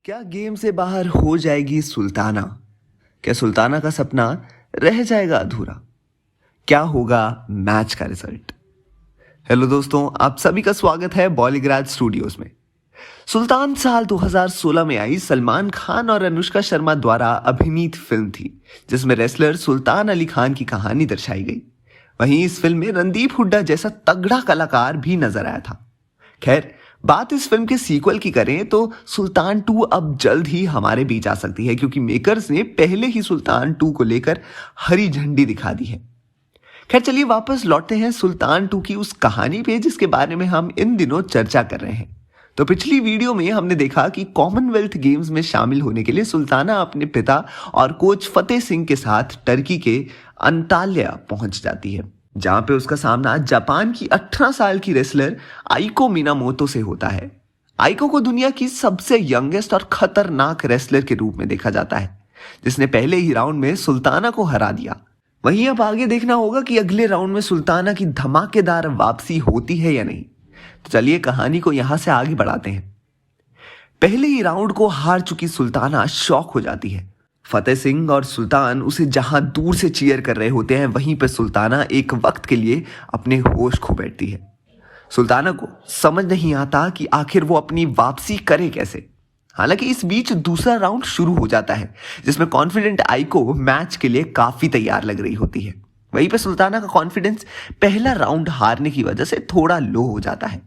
क्या गेम से बाहर हो जाएगी सुल्ताना? क्या सुल्ताना का सपना रह जाएगा अधूरा? क्या होगा मैच का रिजल्ट? हेलो दोस्तों, आप सभी का स्वागत है बॉलीग्राज स्टूडियोज में। सुल्तान साल 2016 में आई सलमान खान और अनुष्का शर्मा द्वारा अभिनीत फिल्म थी, जिसमें रेसलर सुल्तान अली खान की कहानी दर्शाई गई। वहीं इस फिल्म में रणदीप हुड्डा जैसा तगड़ा कलाकार भी नजर आया था। खैर, बात इस फिल्म के सीक्वल की करें तो सुल्तान 2 अब जल्द ही हमारे बीच आ सकती है, क्योंकि मेकर्स ने पहले ही सुल्तान 2 को लेकर हरी झंडी दिखा दी है। खैर, चलिए वापस लौटते हैं सुल्तान 2 की उस कहानी पे जिसके बारे में हम इन दिनों चर्चा कर रहे हैं। तो पिछली वीडियो में हमने देखा कि कॉमनवेल्थ गेम्स में शामिल होने के लिए सुल्ताना अपने पिता और कोच फतेह सिंह के साथ टर्की के अंताल्या पहुंच जाती है, जहां पे उसका सामना जापान की 18 साल की रेसलर आइको मिनामोतो से होता है। आइको को दुनिया की सबसे यंगेस्ट और खतरनाक रेसलर के रूप में देखा जाता है, जिसने पहले ही राउंड में सुल्ताना को हरा दिया। वहीं अब आगे देखना होगा कि अगले राउंड में सुल्ताना की धमाकेदार वापसी होती है या नहीं। तो चलिए कहानी को यहां से आगे बढ़ाते हैं। पहले ही राउंड को हार चुकी सुल्ताना शॉक हो जाती है। फतेह सिंह और सुल्तान उसे जहां दूर से चीयर कर रहे होते हैं, वहीं पर सुल्ताना एक वक्त के लिए अपने होश खो बैठती है। सुल्ताना को समझ नहीं आता कि आखिर वो अपनी वापसी करे कैसे। हालांकि इस बीच दूसरा राउंड शुरू हो जाता है, जिसमें कॉन्फिडेंट आइको मैच के लिए काफी तैयार लग रही होती है। वहीं पे सुल्ताना का कॉन्फिडेंस पहला राउंड हारने की वजह से थोड़ा लो हो जाता है।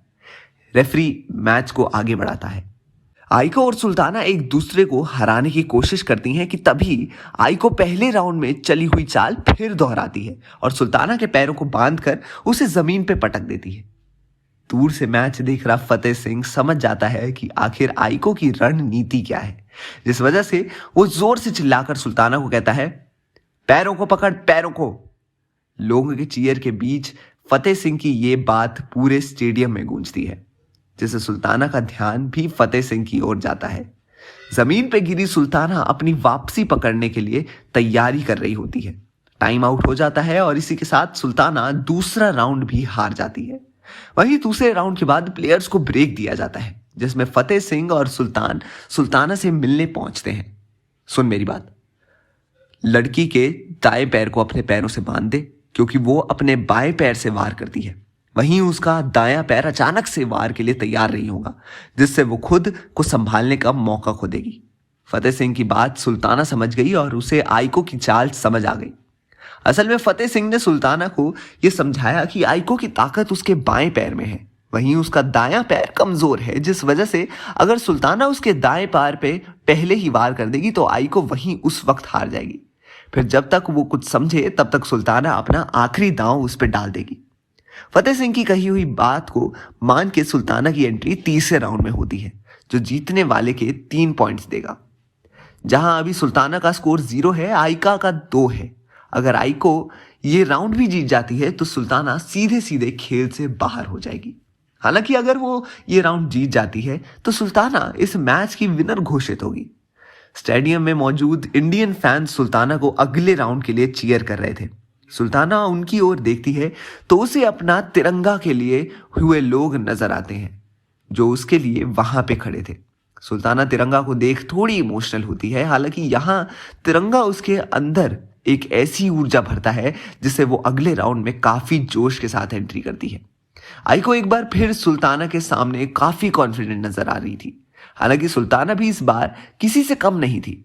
रेफरी मैच को आगे बढ़ाता है। आइको और सुल्ताना एक दूसरे को हराने की कोशिश करती हैं कि तभी आइको पहले राउंड में चली हुई चाल फिर दोहराती है और सुल्ताना के पैरों को बांधकर उसे जमीन पर पटक देती है। दूर से मैच देख रहा फतेह सिंह समझ जाता है कि आखिर आइको की रणनीति क्या है, जिस वजह से वो जोर से चिल्लाकर सुल्ताना को कहता है, पैरों को पकड़, पैरों को। लोगों के चीयर के बीच फतेह सिंह की ये बात पूरे स्टेडियम में गूंजती है, जिससे सुल्ताना का ध्यान भी फतेह सिंह की ओर जाता है। जमीन पर गिरी सुल्ताना अपनी वापसी पकड़ने के लिए तैयारी कर रही होती है। टाइम आउट हो जाता है और इसी के साथ सुल्ताना दूसरा राउंड भी हार जाती है। वहीं दूसरे राउंड के बाद प्लेयर्स को ब्रेक दिया जाता है, जिसमें फतेह सिंह और सुल्तान सुल्ताना से मिलने पहुंचते हैं। सुन मेरी बात, लड़की के दाएं पैर को अपने पैरों से बांध दे, क्योंकि वो अपने बाएं पैर से वार करती है। वहीं उसका दायां पैर अचानक से वार के लिए तैयार नहीं होगा, जिससे वो खुद को संभालने का मौका खो देगी। फतेह सिंह की बात सुल्ताना समझ गई और उसे आइको की चाल समझ आ गई। असल में फतेह सिंह ने सुल्ताना को यह समझाया कि आइको की ताकत उसके बाएं पैर में है, वहीं उसका दायां पैर कमजोर है, जिस वजह से अगर सुल्ताना उसके दाएं पैर पे पहले ही वार कर देगी तो आइको वहीं उस वक्त हार जाएगी। फिर जब तक वो कुछ समझे तब तक सुल्ताना अपना आखिरी दांव उस पर डाल देगी। फतेह सिंह की कही हुई बात को मान के सुल्ताना की एंट्री तीसरे राउंड में होती है, जो जीतने वाले के 3 पॉइंट्स देगा। जहां अभी सुल्ताना का स्कोर 0 है, आइका का 2 है। अगर आइको ये राउंड भी जीत जाती है तो सुल्ताना सीधे सीधे खेल से बाहर हो जाएगी। हालांकि अगर वो ये राउंड जीत जाती है तो सुल्ताना इस मैच की विनर घोषित होगी। स्टेडियम में मौजूद इंडियन फैंस सुल्ताना को अगले राउंड के लिए चीयर कर रहे थे। सुल्ताना उनकी ओर देखती है तो उसे अपना तिरंगा के लिए हुए लोग नजर आते हैं, जो उसके लिए वहां पे खड़े थे। सुल्ताना तिरंगा को देख थोड़ी इमोशनल होती है। हालांकि यहाँ तिरंगा उसके अंदर एक ऐसी ऊर्जा भरता है जिससे वो अगले राउंड में काफी जोश के साथ एंट्री करती है। आइको एक बार फिर सुल्ताना के सामने काफी कॉन्फिडेंट नजर आ रही थी। हालांकि सुल्ताना भी इस बार किसी से कम नहीं थी।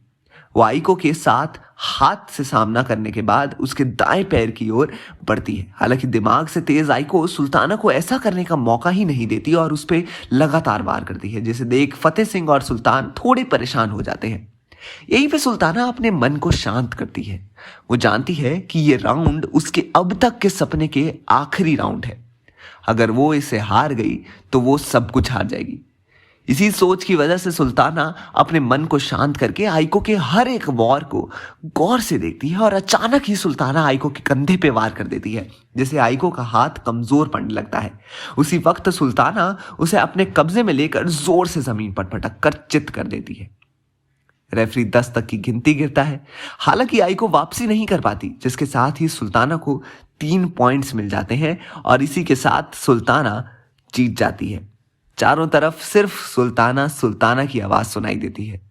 वो आइको के साथ हाथ से सामना करने के बाद उसके दाएं पैर की ओर बढ़ती है। हालांकि दिमाग से तेज आइको सुल्ताना को ऐसा करने का मौका ही नहीं देती और उस पर लगातार वार करती है, जिसे देख फतेह सिंह और सुल्तान थोड़े परेशान हो जाते हैं। यहीं पे सुल्ताना अपने मन को शांत करती है। वो जानती है कि ये राउंड उसके अब तक के सपने के आखिरी राउंड है। अगर वो इसे हार गई तो वो सब कुछ हार जाएगी। इसी सोच की वजह से सुल्ताना अपने मन को शांत करके आइको के हर एक वार को गौर से देखती है और अचानक ही सुल्ताना आइको के कंधे पे वार कर देती है, जिससे आइको का हाथ कमजोर पड़ने लगता है। उसी वक्त सुल्ताना उसे अपने कब्जे में लेकर जोर से जमीन पर पटक कर चित कर देती है। रेफरी 10 तक की गिनती गिरता है। हालांकि आइको वापसी नहीं कर पाती, जिसके साथ ही सुल्ताना को 3 पॉइंट्स मिल जाते हैं और इसी के साथ सुल्ताना जीत जाती है। चारों तरफ सिर्फ सुल्ताना सुल्ताना की आवाज सुनाई देती है।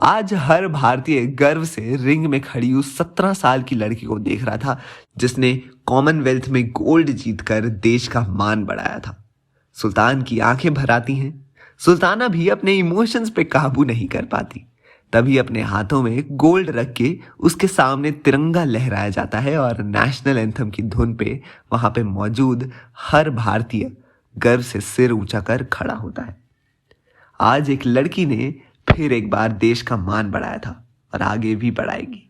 आज हर भारतीय गर्व से रिंग में खड़ी उस 17 साल की लड़की को देख रहा था जिसने कॉमनवेल्थ में गोल्ड जीतकर देश का मान बढ़ाया था। सुल्तान की आंखें भर आती हैं। सुल्ताना भी अपने इमोशंस पे काबू नहीं कर पाती। तभी अपने हाथों में गोल्ड रख के उसके सामने तिरंगा लहराया जाता है और नेशनल एंथम की धुन पे वहां पे मौजूद हर भारतीय गर्व से सिर ऊंचा कर खड़ा होता है। आज एक लड़की ने फिर एक बार देश का मान बढ़ाया था और आगे भी बढ़ाएगी।